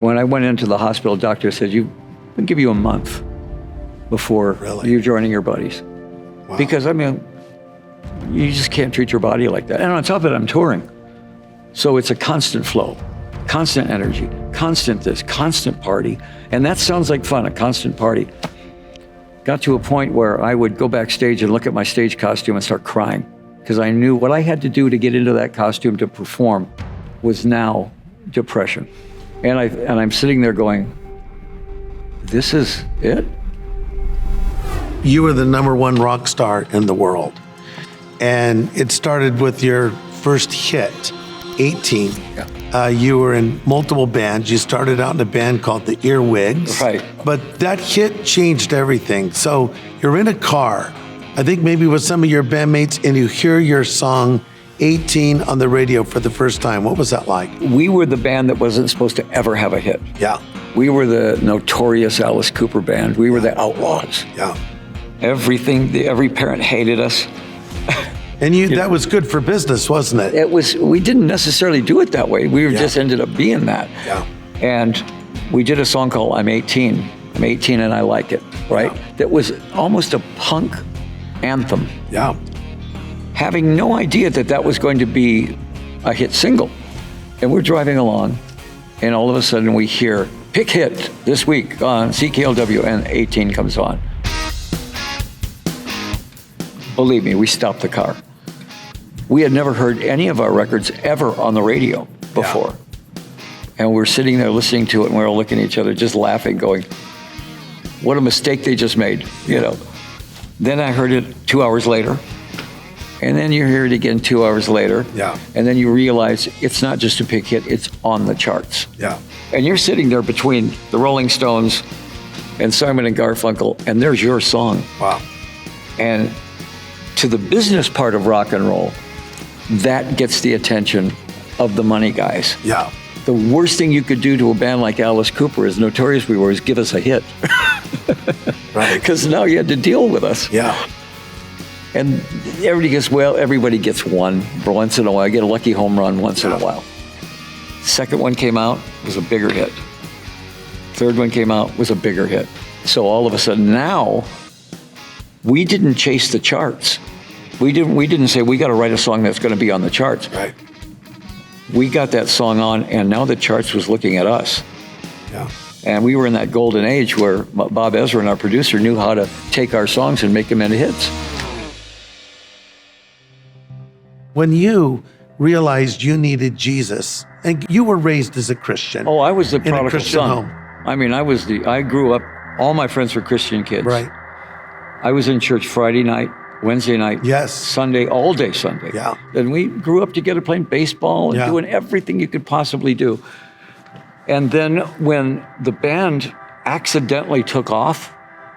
When I went into the hospital, doctor said, I'll give you a month before you're joining your buddies. Wow. Because, I mean, you just can't treat your body like that. And on top of it, I'm touring. So it's a constant flow, constant energy, constant this, constant party. And that sounds like fun, a constant party. Got to a point where I would go backstage and look at my stage costume and start crying, because I knew what I had to do to get into that costume to perform was now depression. And I'm sitting there going, this is it? You were the #1 rock star in the world. And it started with your first hit, 18. Yeah. You were in multiple bands. You started out in a band called the Earwigs. Right. But that hit changed everything. So you're in a car, I think maybe with some of your bandmates, and you hear your song 18 on the radio for the first time. What was that like? We were the band that wasn't supposed to ever have a hit. Yeah. We were the notorious Alice Cooper band. We were the outlaws. Yeah. Every parent hated us. And that was good for business, wasn't it? We didn't necessarily do it that way. We just ended up being that. Yeah. And we did a song called I'm 18. I'm 18 and I like it, right? Yeah. That was almost a punk anthem. Yeah. Having no idea that was going to be a hit single. And we're driving along, and all of a sudden we hear, pick hit this week on CKLW, and 18 comes on. Believe me, we stopped the car. We had never heard any of our records ever on the radio before. Yeah. And we're sitting there listening to it, and we're all looking at each other, just laughing, going, what a mistake they just made, you know. Then I heard it 2 hours later, and then you hear it again 2 hours later. Yeah. And then you realize it's not just a big hit, it's on the charts. Yeah. And you're sitting there between the Rolling Stones and Simon and Garfunkel, and there's your song. Wow. And to the business part of rock and roll, that gets the attention of the money guys. Yeah. The worst thing you could do to a band like Alice Cooper, as notorious we were, is give us a hit. Right. Because now you had to deal with us. Yeah. And everybody gets one for once in a while. I get a lucky home run once in a while. Second one came out, was a bigger hit. Third one came out, was a bigger hit. So all of a sudden now, we didn't chase the charts. We didn't say we got to write a song that's going to be on the charts. Right. We got that song on, and now the charts was looking at us. Yeah. And we were in that golden age where Bob Ezrin, our producer, knew how to take our songs and make them into hits. When you realized you needed Jesus, and you were raised as a Christian. Oh, I was the in a prodigal Christian son. home. I mean, I grew up, all my friends were Christian kids. Right. I was in church Friday night, Wednesday night, Yes. Sunday, all day Sunday. Yeah. And we grew up together playing baseball and Yeah. doing everything you could possibly do. And then when the band accidentally took off,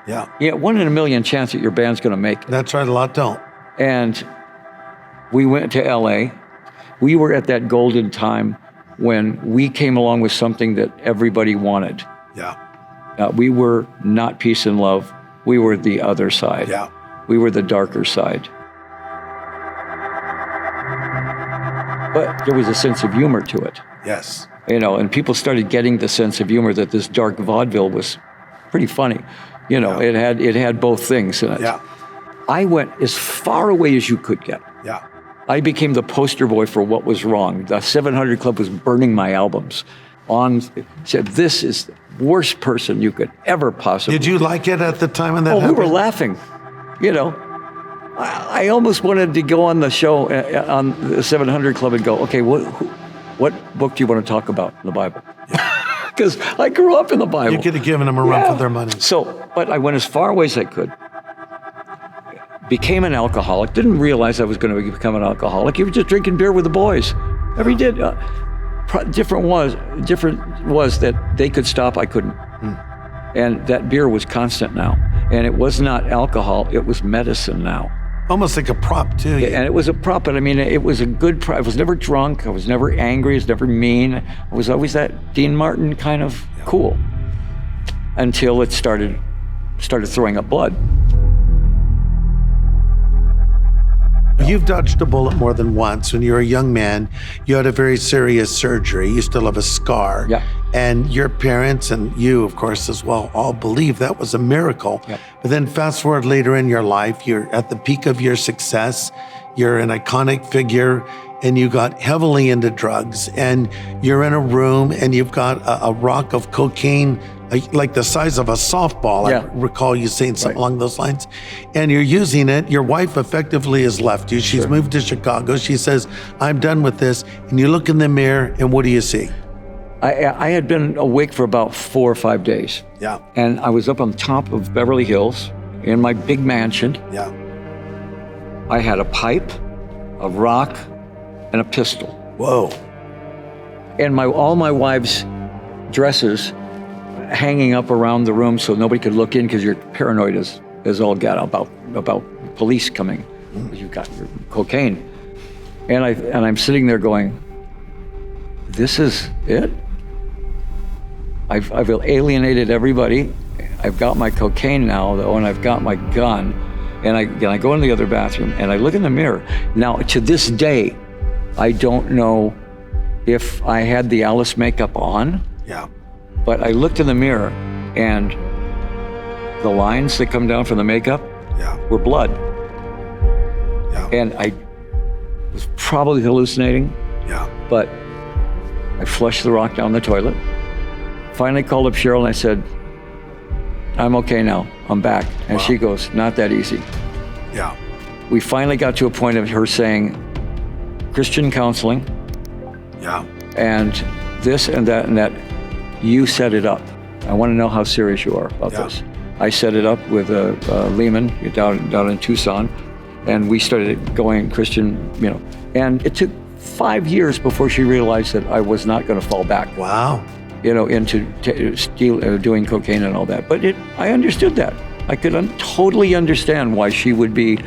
Yeah. 1 in a million chance that your band's going to make it. That's right, a lot don't. And we went to LA. We were at that golden time when we came along with something that everybody wanted. Yeah. We were not peace and love. We were the other side. Yeah. We were the darker side. But there was a sense of humor to it. Yes. And people started getting the sense of humor that this dark vaudeville was pretty funny. Yeah. It had both things in it. Yeah. I went as far away as you could get. Yeah. I became the poster boy for what was wrong. The 700 Club was burning my albums. Said, this is the worst person you could ever possibly. Did you like it at the time when that happened? We were laughing. I almost wanted to go on the show on the 700 Club and go, okay, what book do you want to talk about in the Bible? Because I grew up in the Bible. You could have given them a run for their money. But I went as far away as I could. Became an alcoholic. Didn't realize I was going to become an alcoholic. You were just drinking beer with the boys. Every day. Different was that they could stop, I couldn't. And that beer was constant now. And it was not alcohol, it was medicine now. Almost like a prop, too. Yeah, and it was a prop, but I mean, it was a good prop. I was never drunk, I was never angry, I was never mean. I was always that Dean Martin kind of cool. Until it started throwing up blood. You've dodged a bullet more than once. When you were a young man, you had a very serious surgery. You still have a scar. Yeah. And your parents and you, of course, as well, all believe that was a miracle. Yeah. But then fast forward later in your life, you're at the peak of your success. You're an iconic figure and you got heavily into drugs. And you're in a room and you've got a rock of cocaine like the size of a softball. Yeah. I recall you saying something Right. along those lines. And you're using it. Your wife effectively has left you. She's Sure. moved to Chicago. She says, I'm done with this. And you look in the mirror and what do you see? I had been awake for about 4 or 5 days. Yeah. And I was up on top of Beverly Hills in my big mansion. Yeah. I had a pipe, a rock, and a pistol. Whoa. And all my wife's dresses hanging up around the room so nobody could look in because you're paranoid as all get about police coming. You've got your cocaine. And I'm sitting there going, this is it? I've alienated everybody. I've got my cocaine now, though, and I've got my gun. And I go in the other bathroom, and I look in the mirror. Now, to this day, I don't know if I had the Alice makeup on, Yeah. but I looked in the mirror, and the lines that come down from the makeup Yeah. were blood. Yeah. And I was probably hallucinating, Yeah. but I flushed the rock down the toilet. Finally called up Cheryl and I said, I'm okay now, I'm back. And Wow. she goes, not that easy. Yeah. We finally got to a point of her saying, Christian counseling, Yeah. and this and that, you set it up. I want to know how serious you are about Yeah. this. I set it up with Lehman down in Tucson, and we started going Christian, and it took 5 years before she realized that I was not going to fall back, Wow. into doing cocaine and all that. But I understood that. I could totally understand why she would be,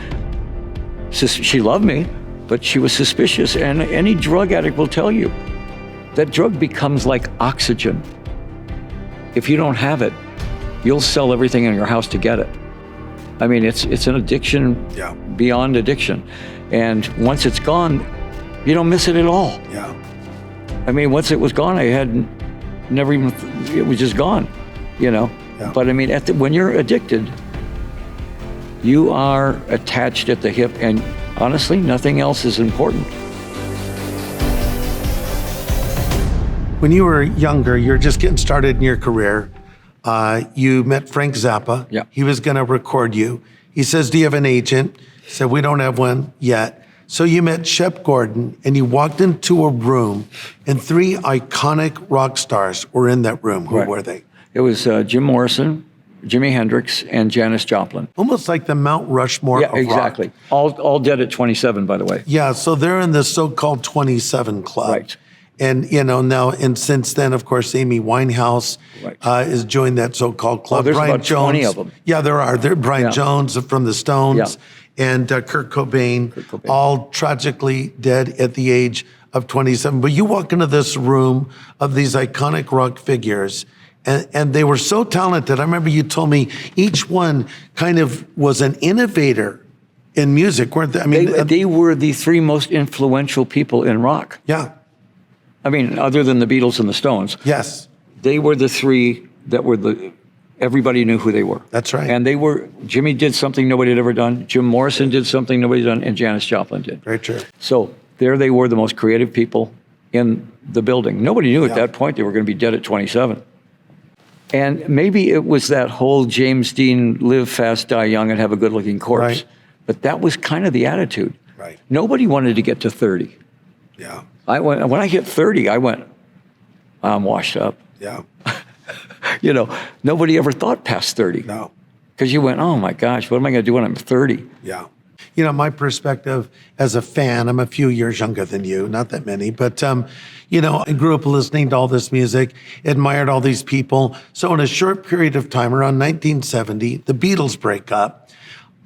she loved me, but she was suspicious. And any drug addict will tell you that drug becomes like oxygen. If you don't have it, you'll sell everything in your house to get it. I mean, it's an addiction Yeah. beyond addiction. And once it's gone, you don't miss it at all. Yeah. I mean, once it was gone, I had never even, it was just gone, Yeah. But I mean, when you're addicted, you are attached at the hip, and honestly, nothing else is important. When you were younger, you're just getting started in your career. You met Frank Zappa. Yeah. He was going to record you. He says, do you have an agent? He said, we don't have one yet. So you met Shep Gordon and you walked into a room and 3 iconic rock stars were in that room. Who Right. were they? It was Jim Morrison, Jimi Hendrix, and Janis Joplin. Almost like the Mount Rushmore Yeah, of rock. exactly. All dead at 27, by the way. Yeah, so they're in the so-called 27 Club. Right. And, now, and since then, of course, Amy Winehouse Right. has joined that so-called club. there's Brian about 20 of them. Yeah, there are. Brian Yeah. Jones from the Stones Yeah. and Kurt Cobain, Cobain. all tragically dead at the age of 27. But you walk into this room of these iconic rock figures, and they were so talented. I remember you told me each one kind of was an innovator in music, weren't they? I mean, They were the 3 most influential people in rock. yeah, I mean, other than the Beatles and the Stones. yes, They were the 3 that were everybody knew who they were. That's right. And Jimmy did something nobody had ever done, Jim Morrison did something nobody had done, and Janis Joplin did. very true. So there they were, the most creative people in the building. Nobody knew at Yeah. that point they were going to be dead at 27. And maybe it was that whole James Dean, live fast, die young, and have a good-looking corpse. Right. But that was kind of the attitude. Right. Nobody wanted to get to 30. Yeah, When I hit 30, I went, I'm washed up. yeah, Nobody ever thought past 30. no. Because you went, oh my gosh, what am I going to do when I'm 30? Yeah. My perspective as a fan, I'm a few years younger than you, not that many, but, I grew up listening to all this music, admired all these people. So in a short period of time, around 1970, the Beatles break up.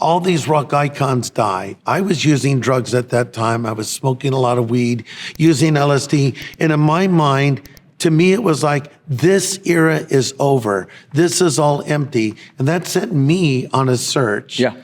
All these rock icons die. I was using drugs at that time. I was smoking a lot of weed, using LSD. And in my mind, to me, it was like, this era is over. This is all empty. And that sent me on a search. Yeah.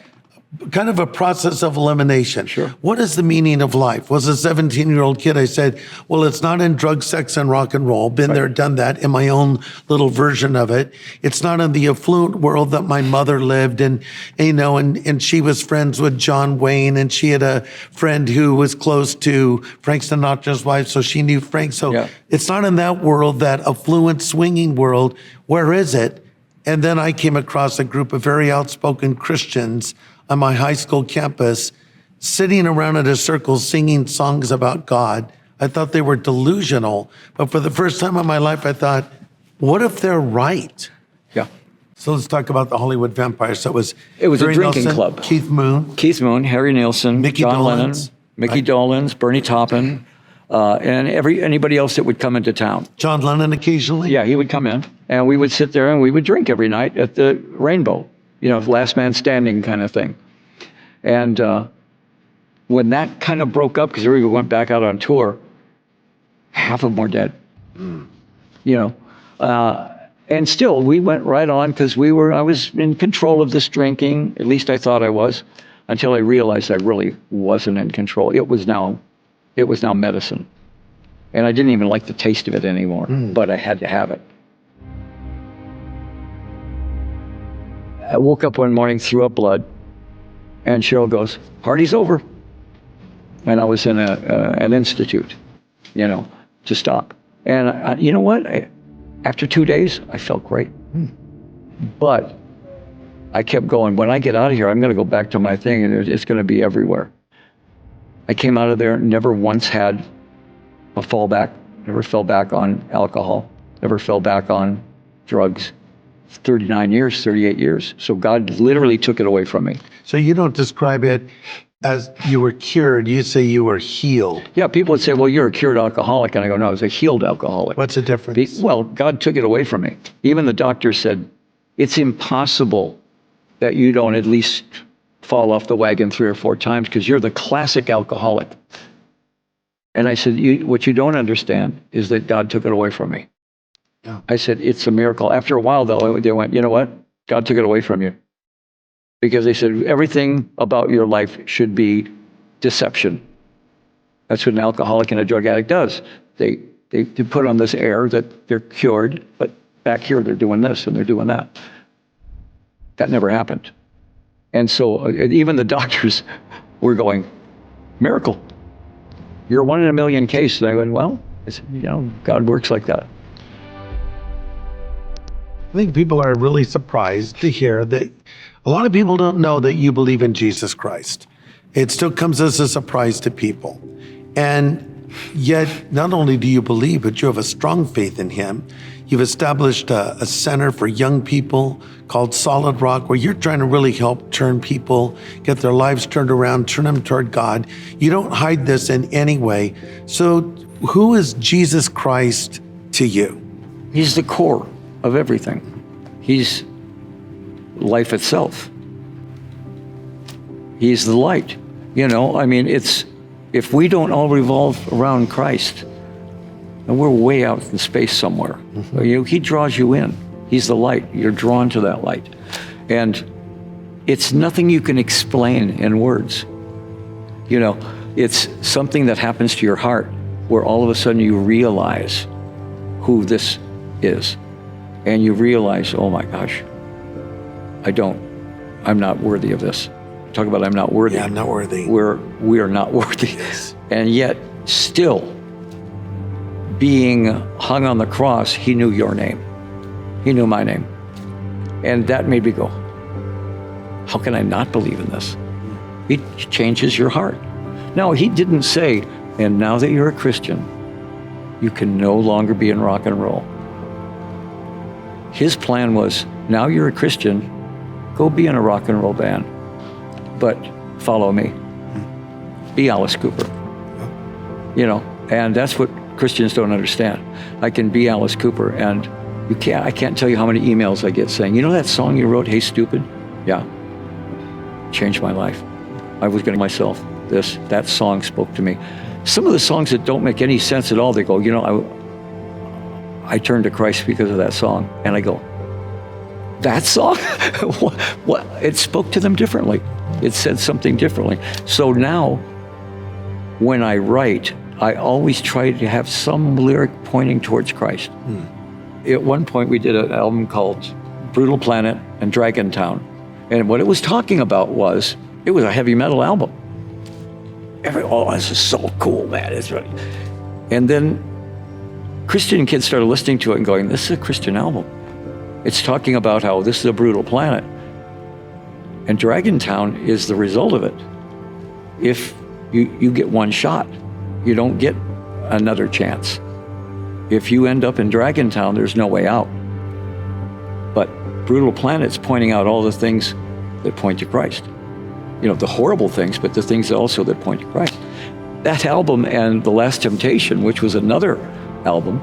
kind of a process of elimination. Sure. What is the meaning of life? Was a 17-year-old kid. I said, well, it's not in drug, sex, and rock and roll. Been there, done that in my own little version of it. It's not in the affluent world that my mother lived in, and she was friends with John Wayne, and she had a friend who was close to Frank Sinatra's wife, so she knew Frank. So it's not in that world, that affluent swinging world. Where is it? And then I came across a group of very outspoken Christians on my high school campus, sitting around in a circle singing songs about God. I thought they were delusional, but for the first time in my life, I thought, what if they're right? Yeah. So let's talk about the Hollywood Vampires. So it was Harry a drinking Nilsson, club. Keith Moon, Harry Nilsson, Mickey John Lennon, Dolenz, Mickey Dolenz, Bernie Taupin, and anybody else that would come into town. John Lennon occasionally. Yeah, he would come in, and we would sit there and we would drink every night at the Rainbow, last man standing kind of thing. And when that kind of broke up, because we went back out on tour, half of them were dead. And still, we went right on because I was in control of this drinking. At least I thought I was, until I realized I really wasn't in control. It was now medicine. And I didn't even like the taste of it anymore, but I had to have it. I woke up one morning, threw up blood, and Cheryl goes, "Party's over." And I was in an institute, to stop. And you know what? After 2 days, I felt great. But I kept going. When I get out of here, I'm going to go back to my thing, and it's going to be everywhere. I came out of there, never once had a fallback, never fell back on alcohol, never fell back on drugs. 39 years, 38 years. So God literally took it away from me. So you don't describe it as you were cured, you say you were healed. Yeah, people would say, well, you're a cured alcoholic. And I go, no, I was a healed alcoholic. What's the difference? Well, God took it away from me. Even the doctor said, it's impossible that you don't at least fall off the wagon 3 or 4 times because you're the classic alcoholic. And I said, what you don't understand is that God took it away from me. Yeah. I said, it's a miracle. After a while, though, they went, you know what? God took it away from you. Because they said, everything about your life should be deception. That's what an alcoholic and a drug addict does. They put on this air that they're cured, but back here they're doing this and they're doing that. That never happened. And so even the doctors were going, miracle. You're a 1 in a million case. And I went, well, God works like that. I think people are really surprised to hear that a lot of people don't know that you believe in Jesus Christ. It still comes as a surprise to people. And yet, not only do you believe, but you have a strong faith in him. You've established a center for young people called Solid Rock, where you're trying to really help turn people, get their lives turned around, turn them toward God. You don't hide this in any way. So who is Jesus Christ to you? He's the core of everything. He's life itself. He's the light. If we don't all revolve around Christ, and we're way out in space somewhere. Mm-hmm. He draws you in. He's the light. You're drawn to that light. And it's nothing you can explain in words. It's something that happens to your heart where all of a sudden you realize who this is. And you realize, oh my gosh, I'm not worthy of this. Talk about I'm not worthy. Yeah, I'm not worthy. We are not worthy. Yes. And yet, still, being hung on the cross, he knew your name. He knew my name. And that made me go, how can I not believe in this? He changes your heart. Now, he didn't say, and now that you're a Christian, you can no longer be in rock and roll. His plan was, now you're a Christian, go be in a rock and roll band, but follow me. Be Alice Cooper. And that's what Christians don't understand. I can be Alice Cooper, and I can't tell you how many emails I get saying, that song you wrote, Hey Stupid? Yeah, changed my life. I was getting myself that song spoke to me. Some of the songs that don't make any sense at all, they go, I turned to Christ because of that song. And I go, that song? What? It spoke to them differently. It said something differently. So now, when I write, I always try to have some lyric pointing towards Christ. At one point, we did an album called Brutal Planet and Dragon Town. And what it was talking about was, it was a heavy metal album. Oh, this is so cool, man. It's really... And then Christian kids started listening to it and going, this is a Christian album. It's talking about how this is a brutal planet. And Dragon Town is the result of it. If you get one shot, you don't get another chance. If you end up in Dragon Town, there's no way out. But Brutal Planet's pointing out all the things that point to Christ. You know, the horrible things, but the things also that point to Christ. That album and The Last Temptation, which was another album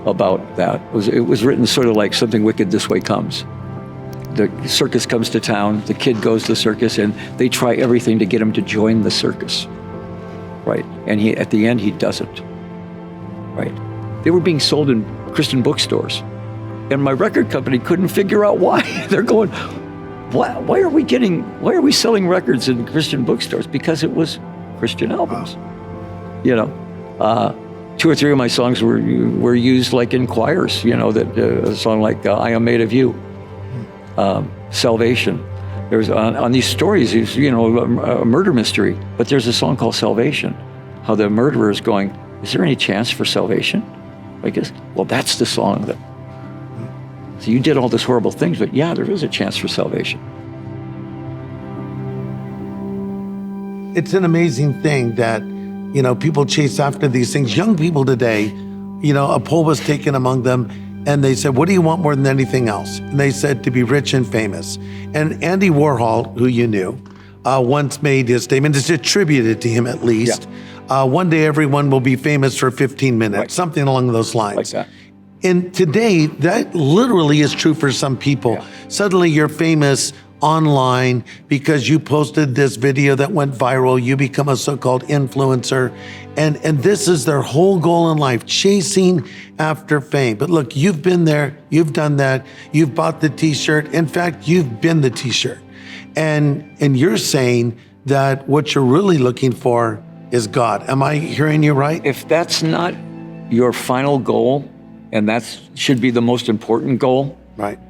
about that, it was written sort of like Something Wicked This Way Comes. The circus comes to town, the kid goes to the circus, and they try everything to get him to join the circus, right? And at the end, he doesn't, right? They were being sold in Christian bookstores, and my record company couldn't figure out why. They're going, why are we selling records in Christian bookstores? Because it was Christian albums. You know, 2 or 3 of my songs were used like in choirs. You know, that a song like "I Am Made of You," "Salvation." There's on these stories, you know, a murder mystery. But there's a song called "Salvation," how the murderer is going, "Is there any chance for salvation?" I guess. Well, that's the song that. So you did all these horrible things, but yeah, there is a chance for salvation. It's an amazing thing that, you know, people chase after these things. Young people today, you know, a poll was taken among them and they said, what do you want more than anything else? And they said to be rich and famous. And Andy Warhol, who you knew, once made his statement, it's attributed to him at least. Yeah. One day everyone will be famous for 15 minutes, right. Something along those lines. Like that. And today, that literally is true for some people. Yeah. Suddenly you're famous online because you posted this video that went viral. You become a so-called influencer. And this is their whole goal in life, chasing after fame. But look, you've been there, you've done that, you've bought the t-shirt. In fact, you've been the t-shirt. And you're saying that what you're really looking for is God. Am I hearing you right? If that's not your final goal, and that should be the most important goal. Right.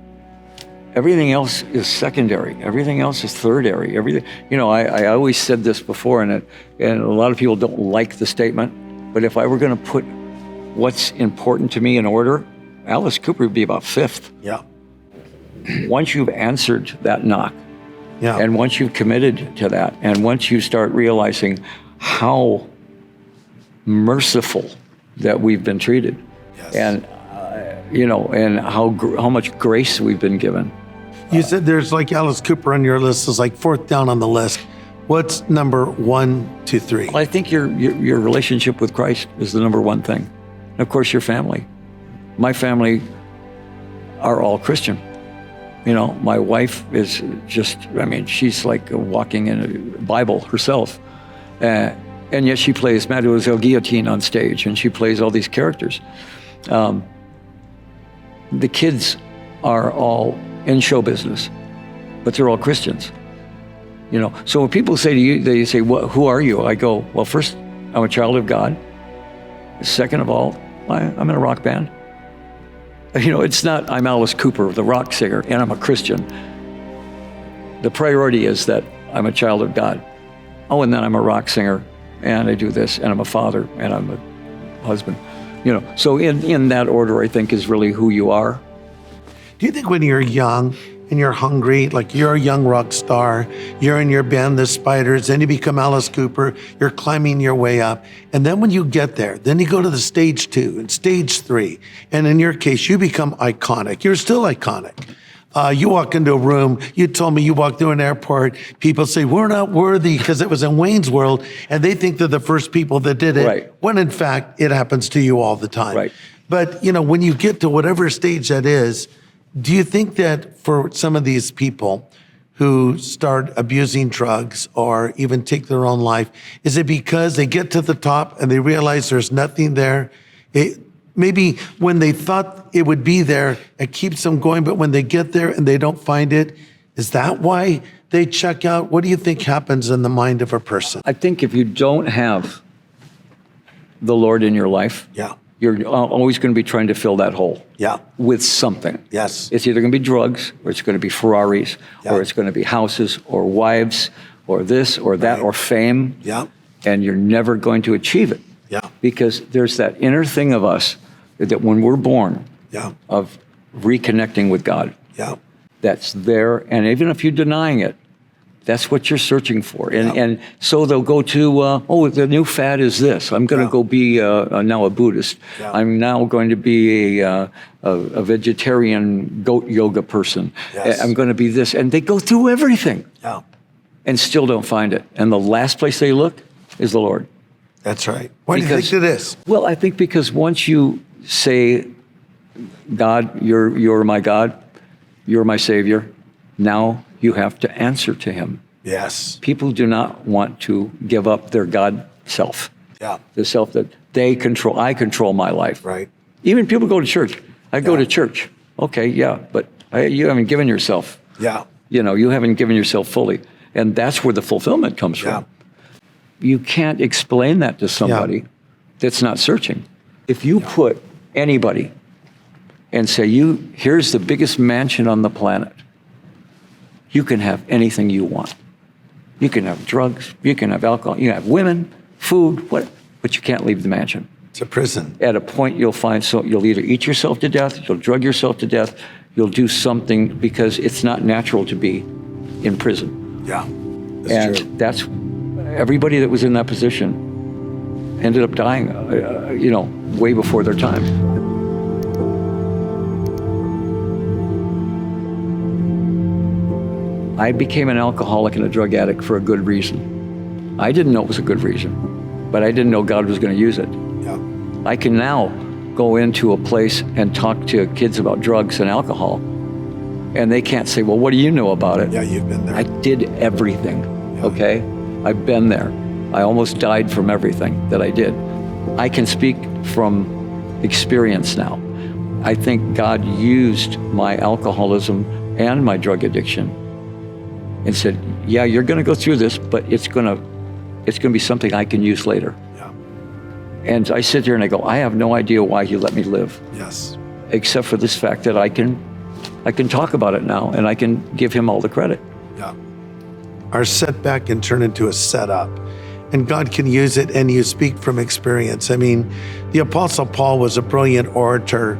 Everything else is secondary. Everything else is thirdary. Everything, you know, I always said this before, and a lot of people don't like the statement, but if I were going to put what's important to me in order, Alice Cooper would be about 5th. Yeah. Once you've answered that knock, yeah, and once you've committed to that, and once you start realizing how merciful that we've been treated, yes, and you know, and how much grace we've been given. You said there's like Alice Cooper on your list is like 4th down on the list. What's number 1, 2, 3? Well, I think your relationship with Christ is the number one thing. And of course, your family. My family are all Christian. You know, my wife is just, I mean, she's like walking in a Bible herself. And yet she plays Mademoiselle Guillotine on stage, and she plays all these characters. The kids are all in show business, but they're all Christians. You know, so when people say to you, they say, well, who are you? I go, well, first, I'm a child of God. Second of all, I'm in a rock band. You know, it's not, I'm Alice Cooper, the rock singer, and I'm a Christian. The priority is that I'm a child of God. Oh, and then I'm a rock singer, and I do this, and I'm a father, and I'm a husband. You know, so in that order, I think, is really who you are. Do you think when you're young and you're hungry, like you're a young rock star, you're in your band, The Spiders, then you become Alice Cooper, you're climbing your way up, and then when you get there, then you go to the stage 2 and stage 3, and in your case, you become iconic. You're still iconic. You walk into a room, you told me you walk through an airport, people say, we're not worthy because it was in Wayne's World, and they think they're the first people that did it, right, when in fact, it happens to you all the time. Right. But, you know, when you get to whatever stage that is, do you think that for some of these people who start abusing drugs or even take their own life, is it because they get to the top and they realize there's nothing there? maybe when they thought it would be there, it keeps them going, but when they get there and they don't find it, is that why they check out? What do you think happens in the mind of a person? I think if you don't have the Lord in your life, Yeah. you're always going to be trying to fill that hole Yeah. with something. Yes. It's either going to be drugs, or it's going to be Ferraris, Yeah. or it's going to be houses, or wives, or this, or that, Right. or fame. Yeah. And you're never going to achieve it. Yeah. Because there's that inner thing of us that when we're born, Yeah. of reconnecting with God, Yeah. that's there. And even if you're denying it, that's what you're searching for. And Yeah. and so they'll go to, the new fad is this. I'm going to Yeah. go be now a Buddhist. Yeah. I'm now going to be a vegetarian goat yoga person. Yes. I'm going to be this. And they go through everything Yeah. and still don't find it. And the last place they look is the Lord. That's right. Why do you Because- think it is? Well, I think because once you say, God, you're my God, you're my Savior, now you have to answer to him. Yes. People do not want to give up their God self, Yeah. the self that they control. I control my life. Right. Even people go to church. I go Yeah. to church. Okay, yeah, but you haven't given yourself. Yeah. You haven't given yourself fully. And that's where the fulfillment comes Yeah. from. You can't explain that to somebody that's not searching. If you put anybody and say, here's the biggest mansion on the planet, you can have anything you want. You can have drugs, you can have alcohol, you can have women, food, but you can't leave the mansion. It's a prison. At a point you'll find, so you'll either eat yourself to death, you'll drug yourself to death, you'll do something because it's not natural to be in prison. Yeah. That's true. And that's everybody that was in that position ended up dying, way before their time. I became an alcoholic and a drug addict for a good reason. I didn't know it was a good reason, but I didn't know God was going to use it. Yeah. I can now go into a place and talk to kids about drugs and alcohol, and they can't say, well, what do you know about it? Yeah, you've been there. I did everything, Yeah. okay? I've been there. I almost died from everything that I did. I can speak from experience now. I think God used my alcoholism and my drug addiction and said, yeah, you're going to go through this, but it's going to be something I can use later. Yeah. And I sit here and I go, I have no idea why he let me live, Yes. except for this fact that I can talk about it now and I can give him all the credit. Yeah. Our setback can turn into a setup, and God can use it, and you speak from experience. I mean, the Apostle Paul was a brilliant orator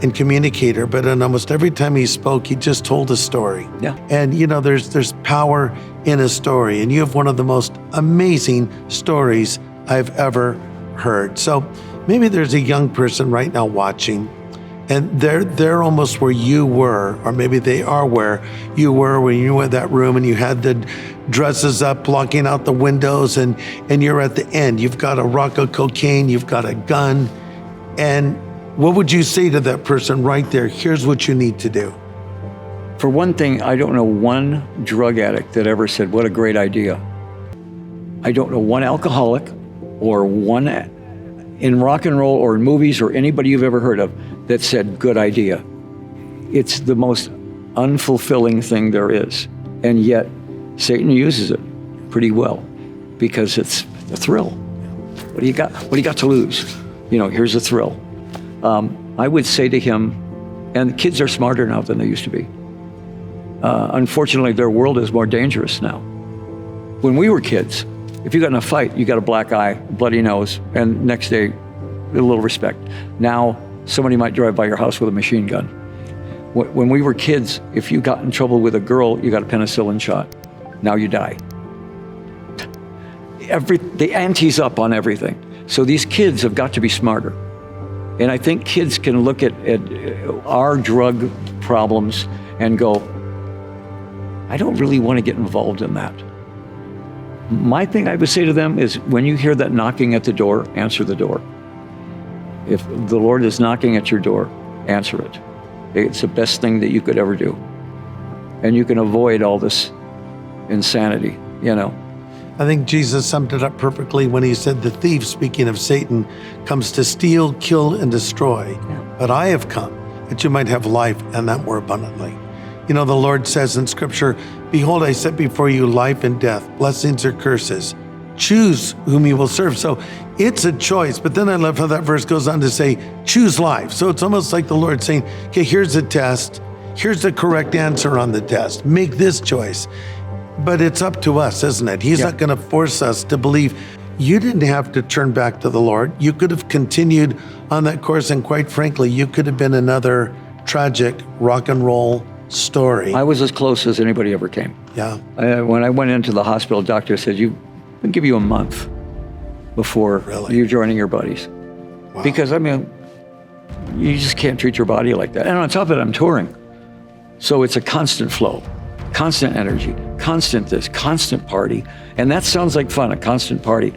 and communicator, but in almost every time he spoke, he just told a story. Yeah. And there's power in a story, and you have one of the most amazing stories I've ever heard. So maybe there's a young person right now watching, and they're almost where you were, or maybe they are where you were when you were in that room and you had the dresses up, blocking out the windows, and you're at the end. You've got a rock of cocaine, you've got a gun, and what would you say to that person right there? Here's what you need to do. For one thing, I don't know one drug addict that ever said, what a great idea. I don't know one alcoholic or one in rock and roll or in movies or anybody you've ever heard of that said, good idea. It's the most unfulfilling thing there is. And yet, Satan uses it pretty well because it's a thrill. What do you got? What do you got to lose? Here's a thrill. I would say to him, and kids are smarter now than they used to be. Unfortunately, their world is more dangerous now. When we were kids, if you got in a fight, you got a black eye, bloody nose, and next day, a little respect. Now, somebody might drive by your house with a machine gun. When we were kids, if you got in trouble with a girl, you got a penicillin shot. Now you die. The ante's up on everything. So these kids have got to be smarter. And I think kids can look at our drug problems and go, I don't really want to get involved in that. My thing I would say to them is, when you hear that knocking at the door, answer the door. If the Lord is knocking at your door, answer it. It's the best thing that you could ever do. And you can avoid all this insanity, I think Jesus summed it up perfectly when he said, the thief, speaking of Satan, comes to steal, kill, and destroy. But I have come that you might have life and that more abundantly. You know, the Lord says in Scripture, behold, I set before you life and death, blessings or curses. Choose whom you will serve. So it's a choice. But then I love how that verse goes on to say, choose life. So it's almost like the Lord saying, okay, here's a test. Here's the correct answer on the test. Make this choice. But it's up to us, isn't it? He's not going to force us to believe. You didn't have to turn back to the Lord. You could have continued on that course. And quite frankly, you could have been another tragic rock and roll story. I was as close as anybody ever came. Yeah. When I went into the hospital, doctor said, we'll give you a month before you're joining your buddies. Wow. Because, I mean, you just can't treat your body like that. And on top of it, I'm touring. So it's a constant flow, constant energy, constant this, constant party. And that sounds like fun, a constant party.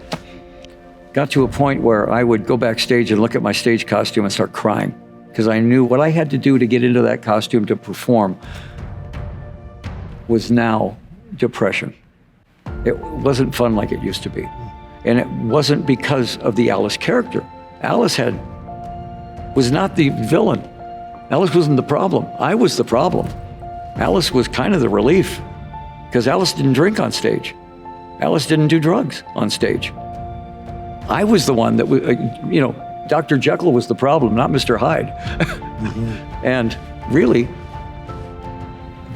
Got to a point where I would go backstage and look at my stage costume and start crying because I knew what I had to do to get into that costume to perform was now depression. It wasn't fun like it used to be. And it wasn't because of the Alice character. Alice was not the villain. Alice wasn't the problem. I was the problem. Alice was kind of the relief because Alice didn't drink on stage. Alice didn't do drugs on stage. I was the one that was, Dr. Jekyll was the problem, not Mr. Hyde. And really,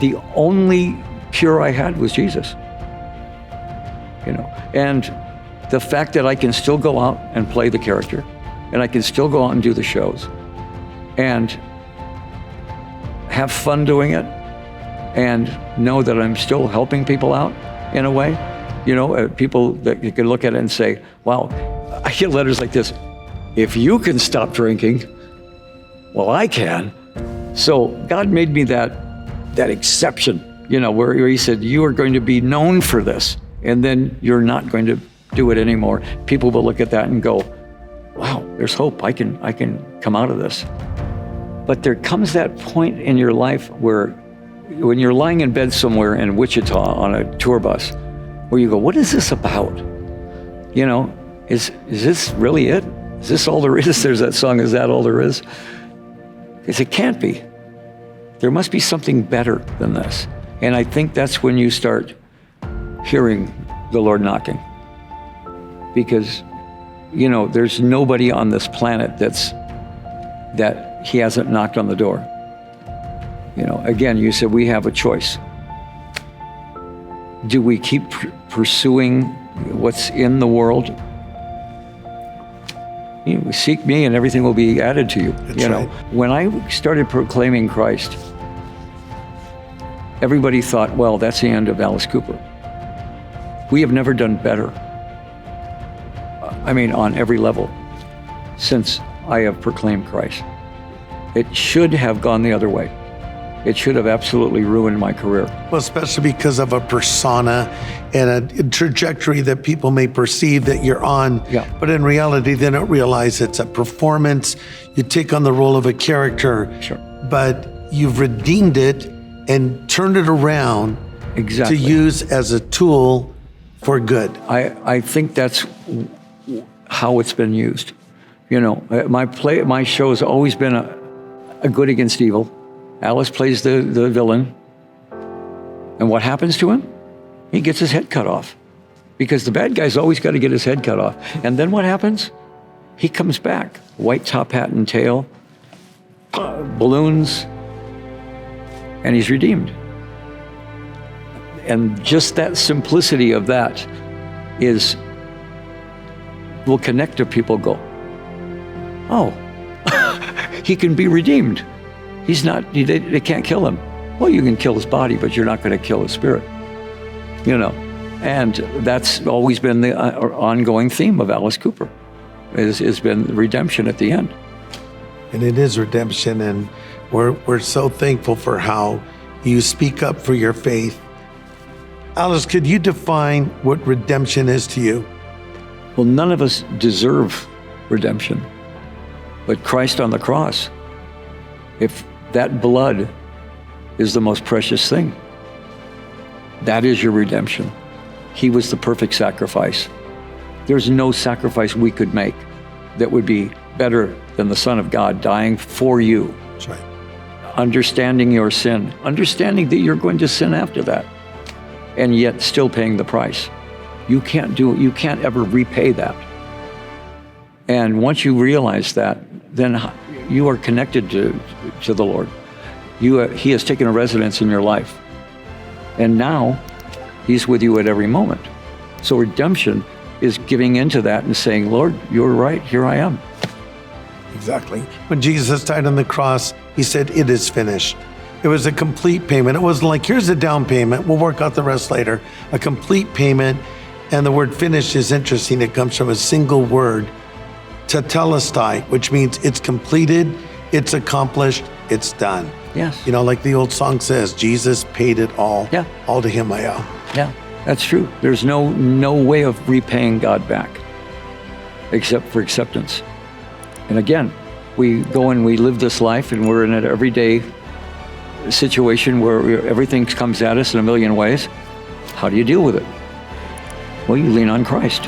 the only cure I had was Jesus. And the fact that I can still go out and play the character, and I can still go out and do the shows, and have fun doing it, and know that I'm still helping people out in a way. People that you can look at it and say, wow, I get letters like this. If you can stop drinking, well, I can. So God made me that exception, where he said, you are going to be known for this, and then you're not going to do it anymore. People will look at that and go, wow, there's hope. I can come out of this. But there comes that point in your life where when you're lying in bed somewhere in Wichita on a tour bus, where you go, what is this about? Is this really it? Is this all there is? There's that song, Is That All There Is? Because it can't be. There must be something better than this. And I think that's when you start hearing the Lord knocking. Because, there's nobody on this planet that he hasn't knocked on the door. Again, you said we have a choice. Do we keep pursuing what's in the world? Seek me and everything will be added to you. That's right. When I started proclaiming Christ, everybody thought, well, that's the end of Alice Cooper. We have never done better. On every level since I have proclaimed Christ. It should have gone the other way. It should have absolutely ruined my career. Well, especially because of a persona and a trajectory that people may perceive that you're on. Yeah. But in reality, they don't realize it's a performance. You take on the role of a character. Sure. But you've redeemed it and turned it around Exactly. to use as a tool for good. I think that's how it's been used. My show has always been a good against evil. Alice plays the villain. And what happens to him? He gets his head cut off. Because the bad guy's always got to get his head cut off. And then what happens? He comes back. White top hat and tail, balloons, and he's redeemed. And just that simplicity of that will connect to people go, oh, he can be redeemed. He's not, they can't kill him. Well, you can kill his body, but you're not going to kill his spirit. And that's always been the ongoing theme of Alice Cooper, has been redemption at the end. And it is redemption, and we're so thankful for how you speak up for your faith. Alice, could you define what redemption is to you? Well, none of us deserve redemption, but Christ on the cross, if that blood is the most precious thing, that is your redemption. He was the perfect sacrifice. There's no sacrifice we could make that would be better than the Son of God dying for you. That's right. Understanding your sin, understanding that you're going to sin after that, and yet still paying the price. You can't ever repay that. And once you realize that, then you are connected to the Lord. He has taken a residence in your life. And now he's with you at every moment. So redemption is giving into that and saying, Lord, you're right, here I am. Exactly. When Jesus died on the cross, he said, it is finished. It was a complete payment. It wasn't like, here's a down payment, we'll work out the rest later. A complete payment. And the word finished is interesting. It comes from a single word, tetelestai, which means it's completed, it's accomplished, it's done. Yes. You know, like the old song says, Jesus paid it all. Yeah. All to him I owe. Yeah, that's true. There's no way of repaying God back except for acceptance. And again, we go and we live this life and we're in an everyday situation where everything comes at us in a million ways. How do you deal with it? Well, you lean on Christ.